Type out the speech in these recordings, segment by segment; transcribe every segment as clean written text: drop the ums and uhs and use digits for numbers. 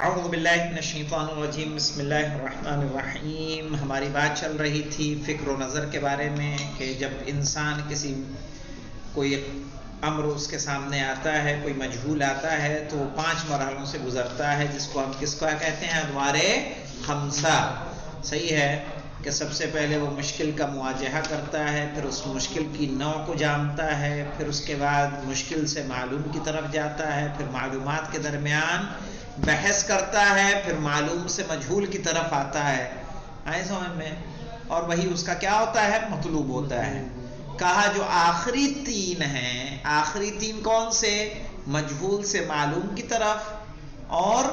اعوذ باللہ من الشیطان الرجیم، بسم اللہ الرحمن الرحیم۔ ہماری بات چل رہی تھی فکر و نظر کے بارے میں کہ جب انسان کوئی امر اس کے سامنے آتا ہے، کوئی مجہول آتا ہے تو وہ 5 مرحلوں سے گزرتا ہے، جس کو ہم کس کو کہتے ہیں؟ ادوار خمسہ۔ صحیح ہے کہ سب سے پہلے وہ مشکل کا مواجہہ کرتا ہے، پھر اس مشکل کی نوع کو جانتا ہے، پھر اس کے بعد مشکل سے معلوم کی طرف جاتا ہے، پھر معلومات کے درمیان بحث کرتا ہے، پھر معلوم سے مجہول کی طرف آتا ہے۔ آئے سمجھ میں؟ اور وہی اس کا کیا ہوتا ہے؟ مطلوب ہوتا ہے۔ کہا جو آخری 3 ہیں، آخری 3 کون سے؟ مجہول سے معلوم کی طرف، اور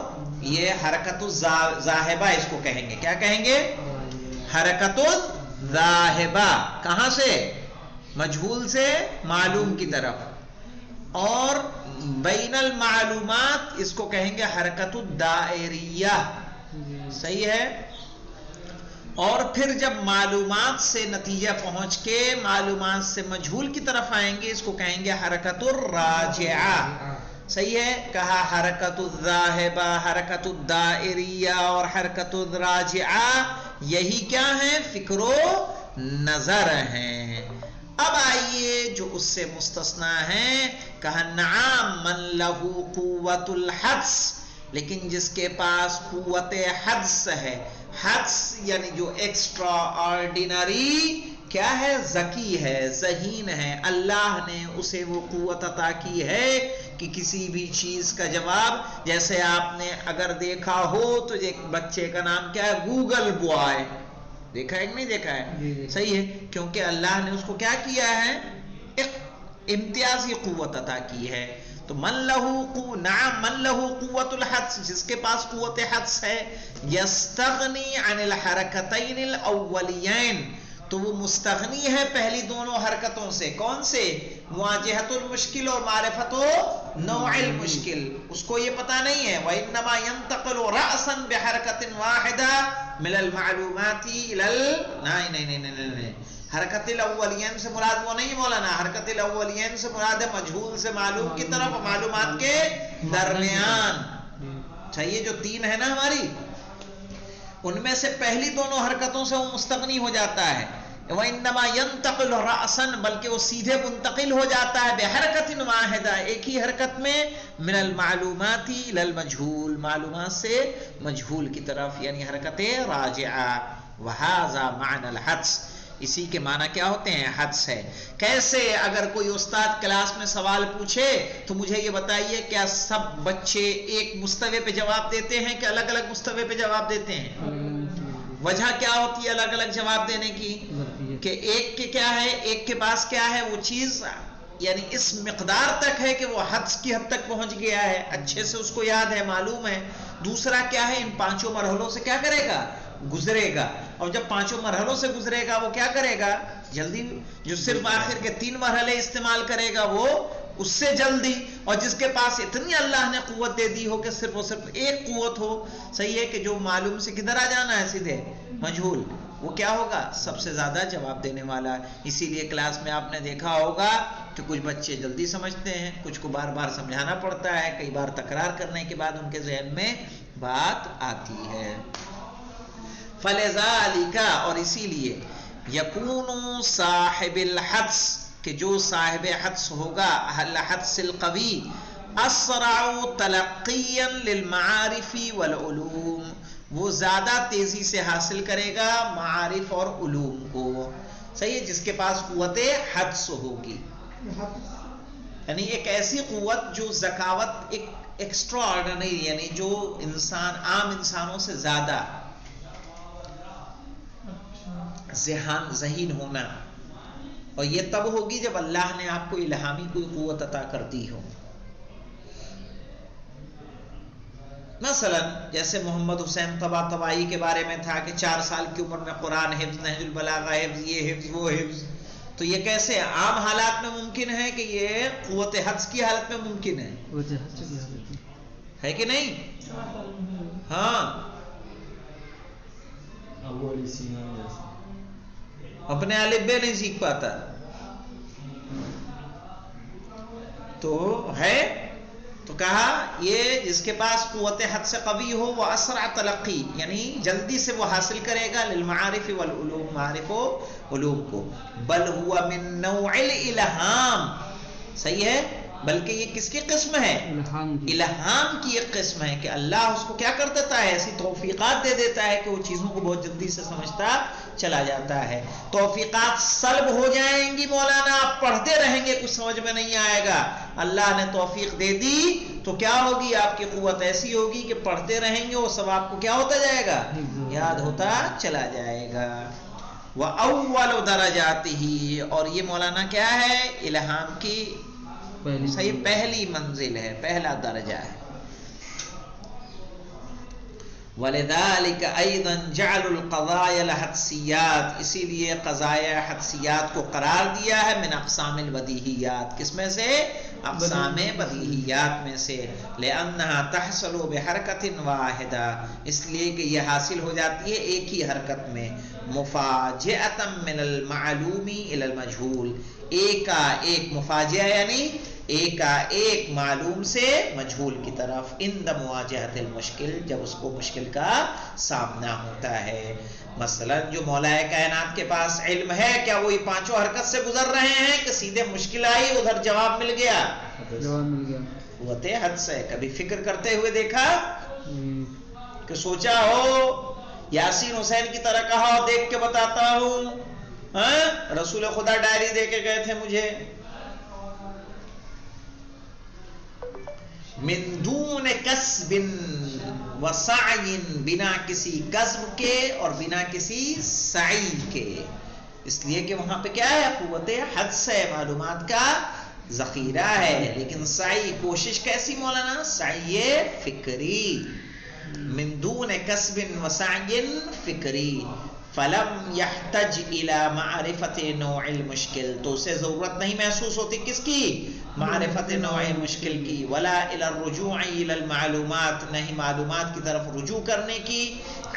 یہ حرکت الذاہبہ اس کو کہیں گے۔ کیا کہیں گے؟ حرکت الذاہبہ۔ کہاں سے؟ مجہول سے معلوم کی طرف۔ اور بین المعلومات اس کو کہیں گے حرکت الدائریہ۔ صحیح ہے؟ اور پھر جب معلومات سے نتیجہ پہنچ کے معلومات سے مجہول کی طرف آئیں گے، اس کو کہیں گے حرکت الراجعہ۔ صحیح ہے؟ کہا حرکت الذاہبہ، حرکت الدائریہ اور حرکت الراجعہ، یہی کیا ہیں؟ فکر و نظر ہیں۔ اب آئیے جو اس سے مستثنا ہیں، کہا نعم من لہو قوت الحدس، لیکن جس کے پاس قوت حدس ہے۔ حدس یعنی جو ایکسٹرا آرڈینری کیا ہے؟ ذکی ہے، ذہین ہے۔ اللہ نے اسے وہ قوت عطا کی ہے کہ کسی بھی چیز کا جواب، جیسے آپ نے اگر دیکھا ہو تو ایک بچے کا نام کیا ہے؟ Google boy. دیکھا ہے کہ نہیں دیکھا ہے؟ صحیح ہے، کیونکہ اللہ نے اس کو کیا کیا ہے؟ ایک امتیازی قوت عطا کی ہے۔ تو نعم من لہو قوت الحدس، جس کے پاس قوت حدس ہے، یستغنی عن الحرکتین الاولیین، تو وہ مستغنی ہے پہلی دونوں حرکتوں سے۔ کون سے؟ مواجہت المشکل اور معرفت نوع المشکل۔ اس کو یہ پتا نہیں ہے وَإِنَّمَا يَنْتَقِلُ رَأْسًا بِحَرْكَةٍ وَاحِدَةٍ مِنَ الْمَعْلُومَاتِ إِلَى نہیں، حرکت الاولین سے مراد وہ نہیں مولانا، حرکت الاولین سے مراد ہے مجہول سے معلوم کی طرف، معلومات کے درمیان۔ چاہیے جو 3 ہے نا ہماری، ان میں سے پہلی دونوں حرکتوں سے وہ مستغنی ہو جاتا ہے۔ وَإِنَّمَا يَنْتَقِلُ رَأْسًا، بلکہ وہ سیدھے منتقل ہو جاتا ہے بِحَرْكَةٍ وَاحِدَةٍ، ایک ہی حرکت میں، مِنَ الْمَعْلُومَاتِ إِلَى الْمَجْهُولِ، معلومات سے مجہول کی طرف، یعنی حرکت راجعہ۔ وَهَذَا مَعْنَى الْحَدْس، اسی کے معنی کیا ہوتے ہیں؟ حدس ہے۔ کیسے؟ اگر کوئی استاد کلاس میں سوال پوچھے تو مجھے یہ بتائیے کیا سب بچے ایک مستوے پہ جواب دیتے ہیں کہ الگ الگ مستوے پہ جواب دیتے ہیں؟ وجہ کیا ہوتی ہے الگ الگ جواب دینے کی؟ کہ ایک کے کیا ہے، ایک کے پاس کیا ہے، وہ چیز یعنی اس مقدار تک ہے کہ وہ حدس کی حد تک پہنچ گیا ہے، اچھے سے اس کو یاد ہے، معلوم ہے۔ دوسرا کیا ہے، ان 5 مرحلوں سے کیا کرے گا؟ گزرے گا۔ اور جب 5 مرحلوں سے گزرے گا وہ کیا کرے گا؟ جلدی۔ جو صرف آخر کے 3 مرحلے استعمال کرے گا وہ اس سے جلدی، اور جس کے پاس اتنی اللہ نے قوت دے دی ہو کہ صرف اور صرف ایک قوت ہو، صحیح ہے، کہ جو معلوم سے کدھر آ جانا ہے؟ سیدھے مجہول، وہ کیا ہوگا؟ سب سے زیادہ جواب دینے والا۔ اسی لیے کلاس میں آپ نے دیکھا ہوگا کہ کچھ بچے جلدی سمجھتے ہیں، کچھ کو بار بار سمجھانا پڑتا ہے، کئی بار تکرار کرنے کے بعد ان کے ذہن میں بات آتی ہے۔ فَلِذَٰلِكَ، اور اسی لیے، يَكُونُ صاحب الحدس، کہ جو صاحب حدس ہوگا، الحدس القوی، اسرع تلقیا للمعارف والعلوم، وہ زیادہ تیزی سے حاصل کرے گا معارف اور علوم کو۔ صحیح ہے، جس کے پاس قوت حدس ہوگی، یعنی ایک ایسی قوت جو ذکاوت، ایک ایکسٹرا آرڈنری، یعنی جو انسان عام انسانوں سے زیادہ ذہین ہونا، اور یہ تب ہوگی جب اللہ نے آپ کو الہامی کوئی قوت عطا کر دی ہو۔ مثلا جیسے محمد حسین طباطبائی کے بارے میں تھا کہ 4 سال کی عمر میں قرآن حفظ، نہج البلاغہ حفظ، یہ حفظ وہ حفظ، تو یہ کیسے عام حالات میں ممکن ہے کہ یہ قوت حدس کی حالت میں ممکن ہے کہ نہیں؟ ہاں، اپنے الف بے نہیں سیکھ پاتا، تو ہے تو کہا یہ جس کے پاس قوت حد سے قوی ہو وہ اسرع تلقی، یعنی جلدی سے وہ حاصل کرے گا للمعارف والعلوم، معارف و علوم کو. بل ہوا من نوع الالہام، صحیح ہے، بلکہ یہ کس کی قسم ہے؟ الہام کی ایک قسم ہے کہ اللہ اس کو کیا کر دیتا ہے، ایسی توفیقات دے دیتا ہے کہ وہ چیزوں کو بہت جلدی سے سمجھتا چلا جاتا ہے. توفیقات سلب ہو جائیں گی مولانا، آپ پڑھتے رہیں گے کچھ سمجھ میں نہیں آئے گا. اللہ نے توفیق دے دی تو کیا ہوگی، آپ کی قوت ایسی ہوگی کہ پڑھتے رہیں گے وہ سب آپ کو کیا ہوتا جائے گا، یاد ہوتا چلا جائے گا. وَأَوَّلُ دَرَجَاتِهِ، اور یہ مولانا کیا ہے، الہام کی صحیح پہلی منزل ہے، پہلا درجہ ہے. وَلِذَلِكَ أَيْضًا جَعَلُ الْقَضَايَا الْحَدْسِيَّاتِ، اسی لیے قضایا حدسیات کو قرار دیا ہے من اقسام البدیہیات، کس میں سے، اقسام بدیہیات میں سے. لِأَنَّهَا تَحْصُلُ بِحَرْكَةٍ وَاحِدَةٍ، اس لیے کہ یہ حاصل ہو جاتی ہے ایک ہی حرکت میں. مفاجئة من المعلوم الى المجهول، ایک کا ایک مفاجئہ یعنی ایک کا ایک معلوم سے مجہول کی طرف. عند مواجہۃ المشکل، جب اس کو مشکل کا سامنا ہوتا ہے. مثلا جو مولا کائنات کے پاس علم ہے، کیا وہی پانچوں حرکت سے گزر رہے ہیں کہ سیدھے مشکل آئی ادھر جواب مل گیا؟ قوت حد سے. کبھی فکر کرتے ہوئے دیکھا کہ سوچا ہو یاسین حسین کی طرح کہا، دیکھ کے بتاتا ہوں، رسول خدا ڈائری دے کے گئے تھے مجھے، من دون کسب وسعی، بنا کسی کسب کے اور بنا کسی سعی کے. اس لیے کہ وہاں پہ کیا ہے، قوت حد سے معلومات کا ذخیرہ ہے. لیکن سعی کوشش کیسی مولانا، سعی فکری. من دون کسب وسعی فکری. فلم يحتج الى معرفت نوع المشکل، تو اسے ضرورت نہیں محسوس ہوتی کس کی، معرفت نوع مشکل کی. ولا الى الرجوع الى المعلومات، نہیں معلومات کی طرف رجوع کرنے کی.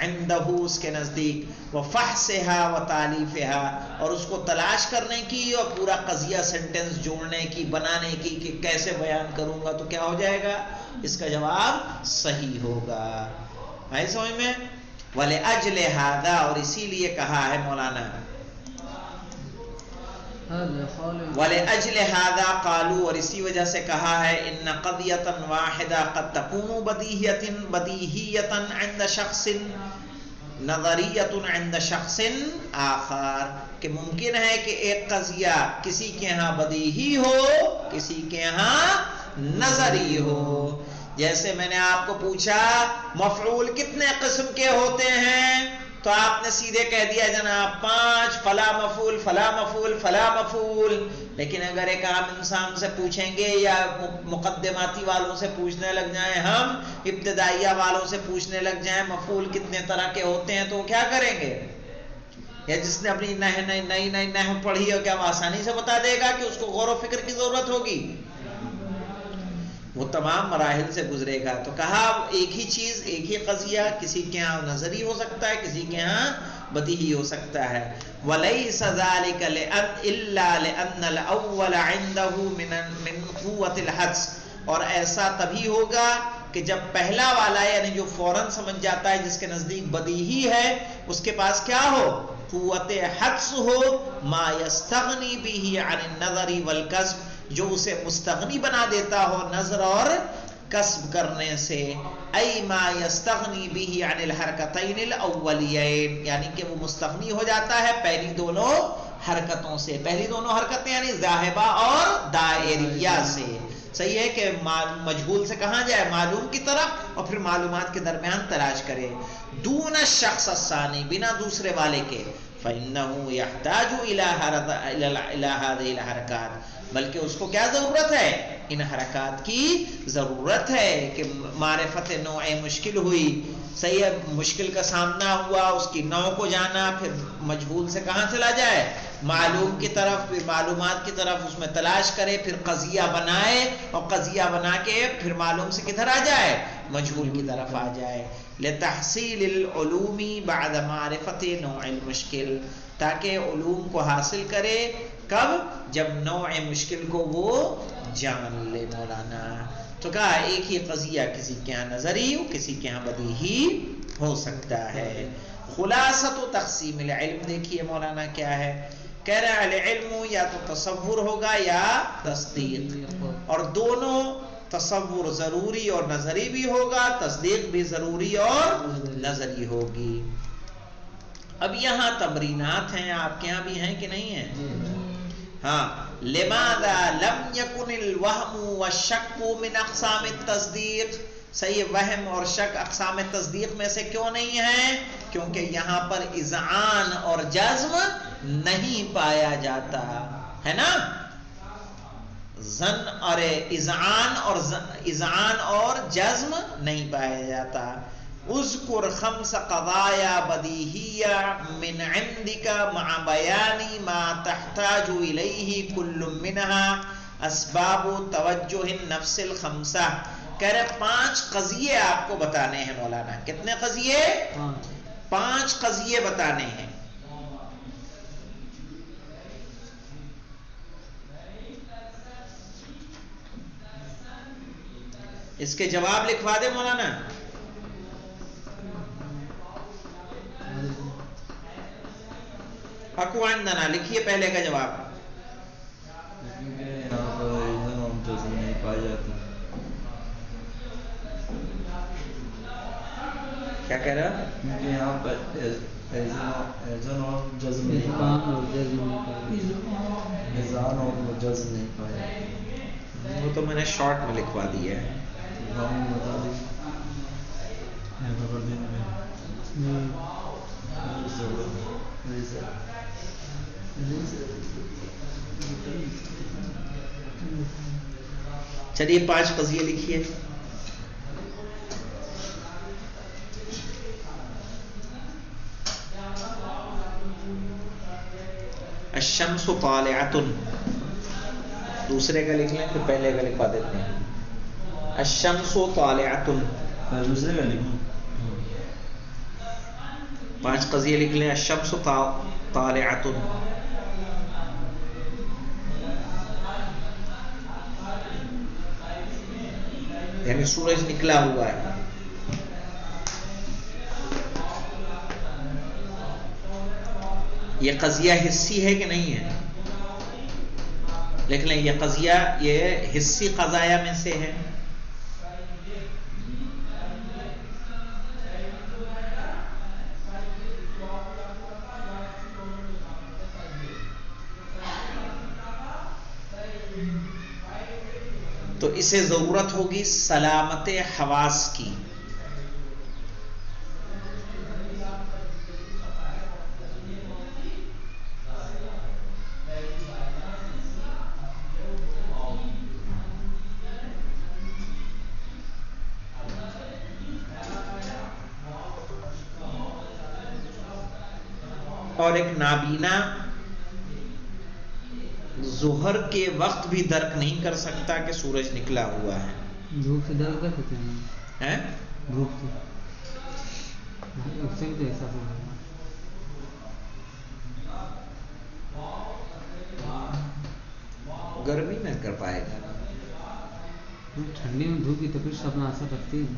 عنده، اس کے نزدیک. وفحصها وتالیفها، اور اس کو تلاش کرنے کی اور پورا قضیہ سینٹنس جوڑنے کی، بنانے کی کہ کیسے بیان کروں گا تو کیا ہو جائے گا، اس کا جواب صحیح ہوگا. آئے سمجھ میں؟ وَلِأَجْلِ هَذَا، اور اسی لیے کہا ہے مولانا، وَلِأَجْلِ هَذَا قَالُوا، اور اسی وجہ سے کہا ہے، إِنَّ قَضِيَةً وَاحِدَةً قَدْ تَكُونُ بَدِيهِيَّةً عِنْدَ شَخْصٍ نَظَرِيَّةٌ عِنْدَ شَخْصٍ آخر، کہ ممکن ہے کہ ایک قضیہ کسی کے ہاں بدیہی ہو، کسی کے ہاں نظری ہو. جیسے میں نے آپ کو پوچھا مفعول کتنے قسم کے ہوتے ہیں، تو آپ نے سیدھے کہہ دیا جناب 5، فلا مفعول فلا مفعول فلا مفعول. لیکن اگر ایک عام انسان سے پوچھیں گے یا مقدماتی والوں سے پوچھنے لگ جائیں، ہم ابتدائیہ والوں سے پوچھنے لگ جائیں مفعول کتنے طرح کے ہوتے ہیں، تو وہ کیا کریں گے؟ یا جس نے اپنی نئی نحو پڑھی ہو، کیا وہ آسانی سے بتا دے گا کہ اس کو غور و فکر کی ضرورت ہوگی؟ وہ تمام مراحل سے گزرے گا. تو کہا ایک ہی چیز، ایک ہی قضیہ کسی کے ہاں نظری ہو سکتا ہے، کسی کے ہاں بدیہی ہو سکتا ہے. وَلَيْسَ ذَلِكَ إِلَّا لِأَنَّ الْأَوَّلَ عِنْدَهُ مِنْ قُوَّةِ الْحَدْسِ، اور ایسا تبھی ہوگا کہ جب پہلا والا یعنی جو فوراً سمجھ جاتا ہے، جس کے نزدیک بدیہی ہے، اس کے پاس کیا ہو، قوت حدس ہو. ما يستغنی به عن النظر والکسب، جو اسے مستغنی بنا دیتا ہو نظر اور کسب کرنے سے. ای ما یستغنی به عن الحرکتین الاولیین، یعنی کہ وہ مستغنی ہو جاتا ہے پہلی دونوں حرکتوں سے. پہلی دونوں حرکتیں یعنی ذاہبہ اور دائریہ سے. صحیح ہے کہ مجہول سے کہاں جائے، معلوم کی طرف، اور پھر معلومات کے درمیان تلاش کرے. دون الشخص الثانی، بنا دوسرے والے کے. فإنه يحتاج إلى هذه الحركات، بلکہ اس کو کیا ضرورت ہے، ان حرکات کی ضرورت ہے. کہ معرفت نوع مشکل ہوئی، صحیح ہے، مشکل کا سامنا ہوا، اس کی نوع کو جانا، پھر مجہول سے کہاں چلا جائے، معلوم کی طرف، پھر معلومات کی طرف، اس میں تلاش کرے، پھر قضیہ بنائے، اور قضیہ بنا کے پھر معلوم سے کدھر آ جائے، مجہول کی طرف آ جائے. لتحصیل العلوم بعد معرفت نوع المشکل، تاکہ علوم کو حاصل کرے کب، جب نوع مشکل کو وہ جان لے مولانا. تو کہا ایک ہی قضیہ کسی کے ہاں نظری ہو، کسی کے ہاں بدیہی ہو سکتا ہے۔ خلاصۃ و تقسیم العلم دیکھیے مولانا کیا ہے، کہہ رہا ہے العلم یا تو تصور ہوگا یا تصدیق، اور دونوں تصور ضروری اور نظری بھی ہوگا، تصدیق بھی ضروری اور نظری ہوگی۔ اب یہاں تمرینات ہیں، آپ کے یہاں بھی ہیں کہ نہیں ہیں؟ ہاں، لماذا لم يكن الوهم والشک من اقسام التصدیق، صحیح، وہم اور شک اقسام تصدیق میں سے کیوں نہیں ہے؟ کیونکہ یہاں پر اذعان اور جزم نہیں پایا جاتا ہے نا، ظن اور اذعان اور جزم نہیں پایا جاتا۔ اذکر خمس قضایا بدیہیہ من عندک مع بیان ما تحتاج الیہ کل منها اسباب توجہ النفس الخمسہ، کہہ رہے 5 قضیے آپ کو بتانے ہیں مولانا۔ کتنے قضیے؟ 5 قضیے بتانے ہیں۔ اس کے جواب لکھوا دے مولانا۔ حقو عندنا لکھیے پہلے کا جواب۔ یہاں پر ایزن اور جزم نہیں پائے جاتے۔ کیا کہہ رہا؟ کیونکہ یہاں پر ایزن اور جزم نہیں پائے، ایزان اور جزم نہیں پائے۔ وہ تو میں نے شارٹ میں لکھوا دیا ہے۔ چلیے 5 قضیے لکھیے۔ الشمس طالعۃ، دوسرے کا لکھ لیں پھر پہلے کا لکھوا دیتے ہیں۔ الشمس طالعۃ، دوسرے کا لکھوں 5 قضیے لکھ لیں۔ الشمس طالعۃ، یعنی سورج نکلا ہوا ہے۔ یہ قضیہ حسی ہے کہ نہیں ہے؟ لکھ لیں یہ قضیہ، یہ حسی قضایا میں سے ہے۔ تو اسے ضرورت ہوگی سلامت حواس کی۔ اور ایک نابینا ظہر کے وقت بھی درک نہیں کر سکتا کہ سورج نکلا ہوا ہے۔ دھوپ سے درک کر سکتے ہیں؟ دھوپ سے بھی تو احساس ہوگا۔ گرمی نہ کر پائے گا، ٹھنڈی میں دھوپ کی تپش اپنا اثر رکھتی ہے۔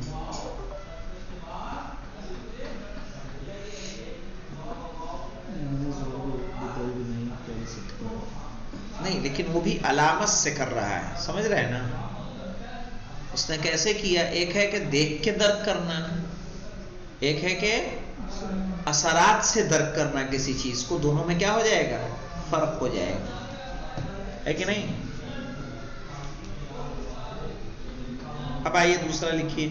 نہیں، لیکن وہ بھی علامت سے کر رہا ہے، سمجھ رہے ہیں نا؟ اس نے کیسے کیا؟ ایک ہے کہ دیکھ کے درک کرنا، ایک ہے کہ اثرات سے درک کرنا کسی چیز کو، دونوں میں کیا ہو جائے گا؟ فرق ہو جائے گا، ہے کہ نہیں؟ اب آئیے دوسرا لکھیے۔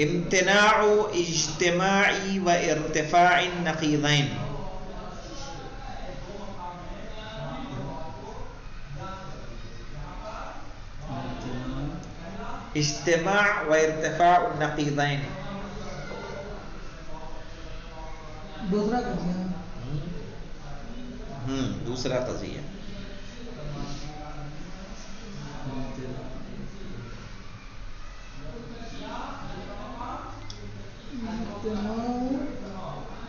امتناع اجتماعی و ارتفاع النقیضین، اجتماع و ارتفاع النقیضین، دوسرا قضیہ۔ دوسرا قضیہ۔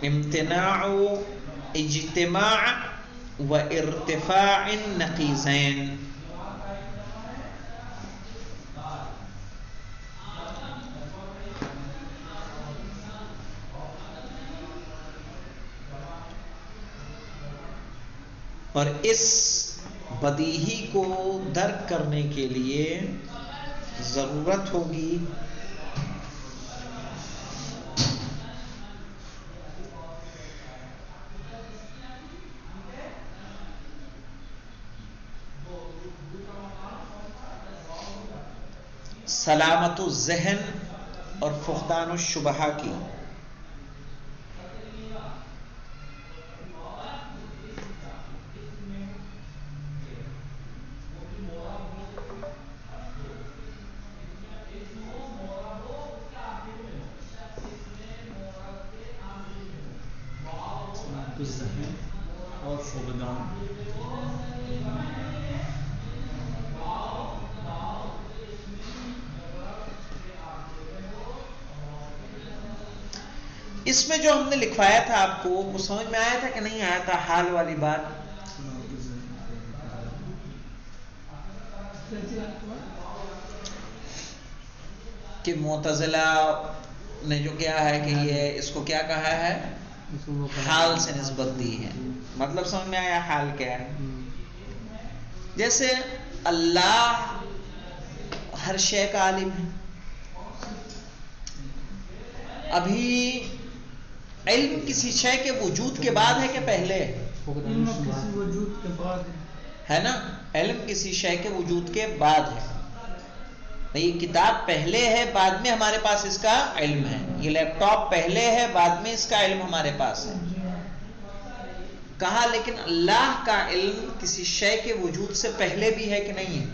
امتناع اجتماع وارتفاع النقیضین، اور اس بدیہی کو درک کرنے کے لیے ضرورت ہوگی سلامت الذہن اور فقدان الشبہہ کی۔ اور فقدان اس میں جو ہم نے لکھوایا تھا آپ کو وہ سمجھ میں آیا تھا کہ نہیں آیا تھا؟ حال والی بات کہ معتزلہ نے جو کیا ہے کہ یہ اس کو کیا کہا ہے، حال سے نسبت دی ہے۔ مطلب سمجھ میں آیا حال کیا ہے؟ جیسے اللہ ہر شے کا عالم ہے، ابھی علم کسی شے کے وجود کے بعد ہے کہ پہلے علم کسی وجود کے بعد ہے نا؟ علم کسی شے کے وجود کے بعد ہے۔ یہ کتاب پہلے ہے، بعد میں ہمارے پاس اس کا علم ہے۔ یہ لیپ ٹاپ پہلے ہے، بعد میں اس کا علم ہمارے پاس ہے۔ کہا لیکن اللہ کا علم کسی شے کے وجود سے پہلے بھی ہے کہ نہیں ہے؟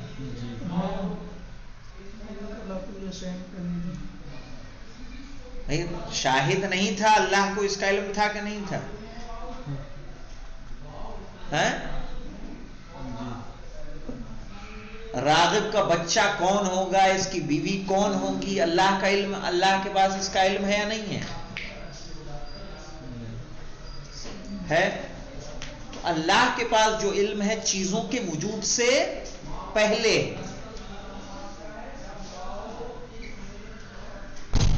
شاہد نہیں تھا، اللہ کو اس کا علم تھا کہ نہیں تھا؟ راغب کا بچہ کون ہوگا، اس کی بیوی کون ہوگی، اللہ کا علم، اللہ کے پاس اس کا علم ہے یا نہیں ہے؟ ہے۔ تو اللہ کے پاس جو علم ہے چیزوں کے وجود سے پہلے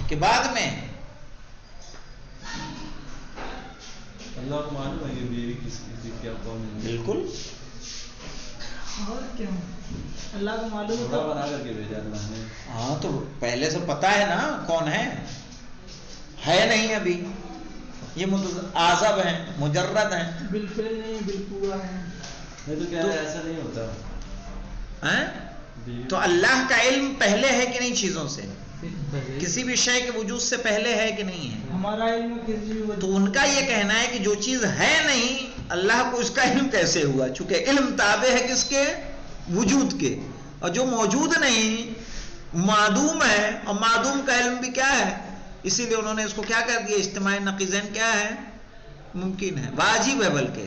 کہ بعد میں؟ اللہ کو معلوم ہے یہ بیوی کس کی تھی، کیا کون ہے؟ بالکل۔ اور کیا اللہ کو معلوم بڑا بنا کر کے بھیجا اللہ نے۔ ہاں تو پہلے سے پتا ہے نا کون ہے نہیں ابھی؟ یہ آزب ہیں، مجرد ہیں، بالفعل نہیں بالپورا ہے۔ نہیں تو کیا ہے ایسا نہیں ہوتا؟ تو اللہ کا علم پہلے ہے کہ نہیں چیزوں سے؟ کسی بھی شے کے وجود سے پہلے ہے کہ نہیں ہے؟ ہمارا علم کسی بھی تو ان کا یہ کہنا ہے کہ جو چیز ہے نہیں اللہ کو اس کا علم کیسے ہوا؟ چونکہ علم تابع ہے کس کے؟ وجود کے، اور جو موجود نہیں معدوم ہے، اور معدوم کا علم بھی کیا ہے؟ اسی لیے انہوں نے اس کو کیا کر دیا؟ اجتماع نقیضین کیا ہے؟ ممکن ہے، واجب ہے بلکہ،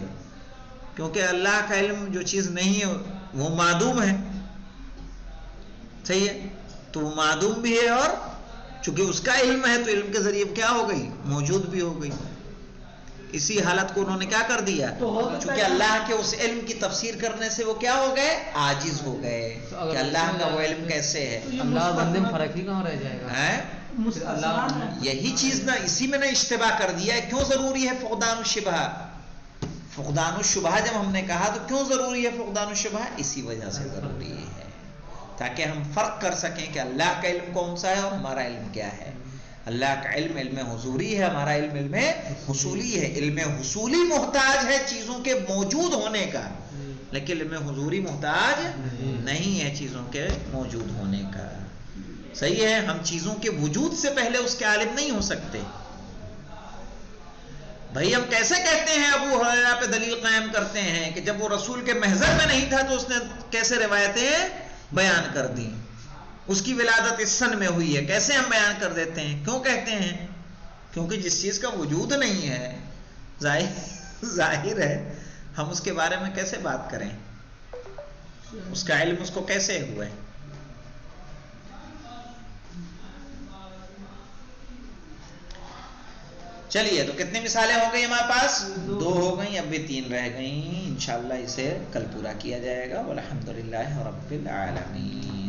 کیونکہ اللہ کا علم جو چیز نہیں ہے وہ معدوم ہے۔ صحیح ہے؟ تو وہ معدوم بھی ہے، اور چونکہ اس کا علم ہے تو علم کے ذریعے کیا ہو گئی؟ موجود بھی ہو گئی۔ اسی حالت کو انہوں نے کیا کر دیا؟ چونکہ اللہ کے اس علم کی تفسیر کرنے سے وہ کیا ہو گئے؟ عاجز ہو گئے کہ اللہ کا وہ علم کیسے ہے۔ اللہ بندے میں فرق ہی کہاں رہ جائے گا؟ اللہ یہی چیز نہ اسی میں نے اشتباہ کر دیا ہے۔ کیوں ضروری ہے فقدان الشبہ؟ فقدان الشبہ جب ہم نے کہا تو کیوں ضروری ہے فقدان الشبہ؟ اسی وجہ سے ضروری ہے تاکہ ہم فرق کر سکیں کہ اللہ کا علم کون سا ہے اور ہمارا علم کیا ہے۔ اللہ کا علم علم حضوری ہے، ہمارا علم علم حصولی ہے۔ علم حصولی محتاج ہے چیزوں کے موجود ہونے کا، لیکن علم حضوری محتاج نہیں ہے چیزوں کے موجود ہونے کا۔ صحیح ہے؟ ہم چیزوں کے وجود سے پہلے اس کے عالم نہیں ہو سکتے۔ بھائی ہم کیسے کہتے ہیں، ابو ہریرہ پہ دلیل قائم کرتے ہیں کہ جب وہ رسول کے محضر میں نہیں تھا تو اس نے کیسے روایتیں بیان کر دی؟ اس کی ولادت اس سن میں ہوئی ہے، کیسے ہم بیان کر دیتے ہیں؟ کیوں کہتے ہیں؟ کیونکہ جس چیز کا وجود نہیں ہے، ظاہر ہے، ہم اس کے بارے میں کیسے بات کریں؟ اس کا علم اس کو کیسے ہوا ہے؟ چلیے تو کتنی مثالیں ہو گئی ہمارے پاس؟ 2 ہو گئی، اب بھی 3 رہ گئیں. انشاءاللہ اسے کل پورا کیا جائے گا. والحمدللہ رب العالمین.